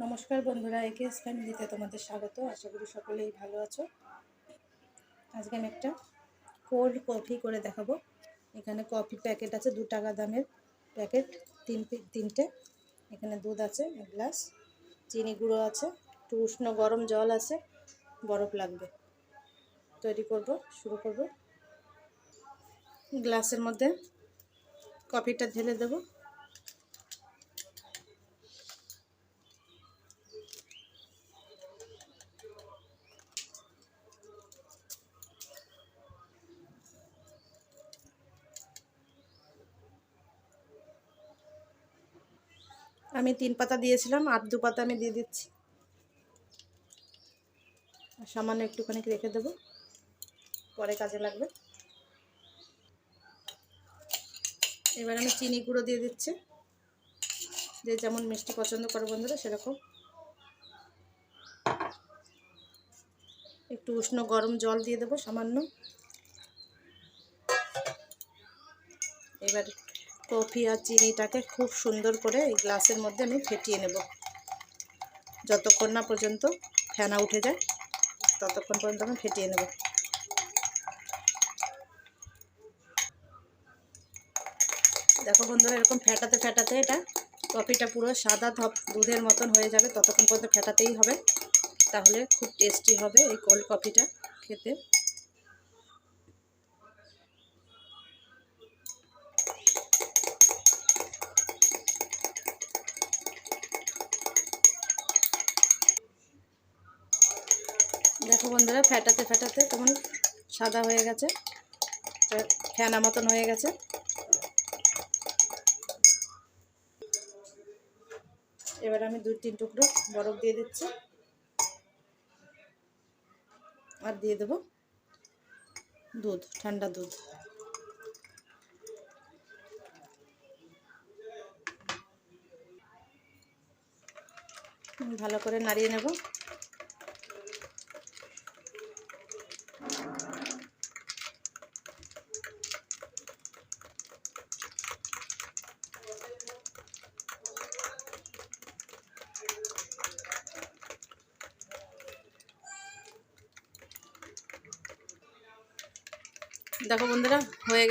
নমস্কার বন্ধুরা, একেএস ফ্যামিলিতে তোমাদের স্বাগত। আশা করি সকলেই ভালো আছো। আজকে আমি একটা কোল্ড কফি করে দেখাবো। এখানে কফি প্যাকেট আছে 2 টাকা দামের প্যাকেট, তিনটে। এখানে দুধ আছে 1 গ্লাস, চিনি গুঁড়ো আছে, একটু উষ্ণ গরম জল আছে, বরফ লাগবে। শুরু করব। গ্লাসের মধ্যে কফিটা ঢেলে দেবো। আমি 3 পাতা দিয়েছিলাম, আর 2 পাতা আমি দিয়ে দিচ্ছি। সামান্য একটুখানি রেখে দেবো, পরে কাজে লাগবে। এবার আমি চিনি গুঁড়ো দিয়ে দিচ্ছি, যে যেমন মিষ্টি পছন্দ করে বন্ধুরা সেরকম। একটু উষ্ণ গরম জল দিয়ে দেবো সামান্য। এবার কফি আর চিনিটাকে খুব সুন্দর করে এই গ্লাসের মধ্যে আমি ফেটিয়ে নেব। যতক্ষণ না পর্যন্ত ফেনা উঠে যায় ততক্ষণ পর্যন্ত আমি ফেটিয়ে নেব। দেখো বন্ধুরা, এরকম ফেটাতে ফেটাতে এটা কফিটা পুরো সাদা দুধের মতন হয়ে যাবে। ততক্ষণ পর্যন্ত ফেটাতেই হবে, তাহলে খুব টেস্টি হবে এই কোল্ড কফিটা খেতে। দেখো বন্ধুরা, ফেটাতে ফেটাতে তখন সাদা হয়ে গেছে, ফেনা মতন হয়ে গেছে। এবার আমি 2-3 টুকরো বরফ দিয়ে দিচ্ছি, আর দিয়ে দেবো দুধ, ঠান্ডা দুধ। ভালো করে নাড়িয়ে নেব। দেখো বন্ধুরা, হয়ে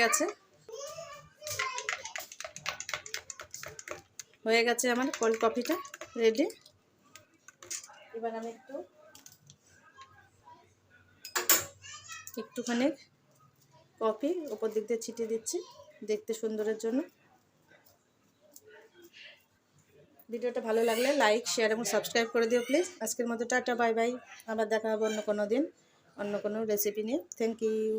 গেছে আমার কোল্ড কফিটা রেডি। এবার আমি একটুখানি কফি উপর দিক দিয়ে ছিটিয়ে দিচ্ছি দেখতে সুন্দরের জন্য। ভিডিওটা ভালো লাগলে লাইক, শেয়ার এবং সাবস্ক্রাইব করে দিও প্লিজ। আজকের মতো টাটা, বাই বাই। আবার দেখা হবে অন্য কোনো দিন অন্য কোনো রেসিপি নিয়ে। Thank you.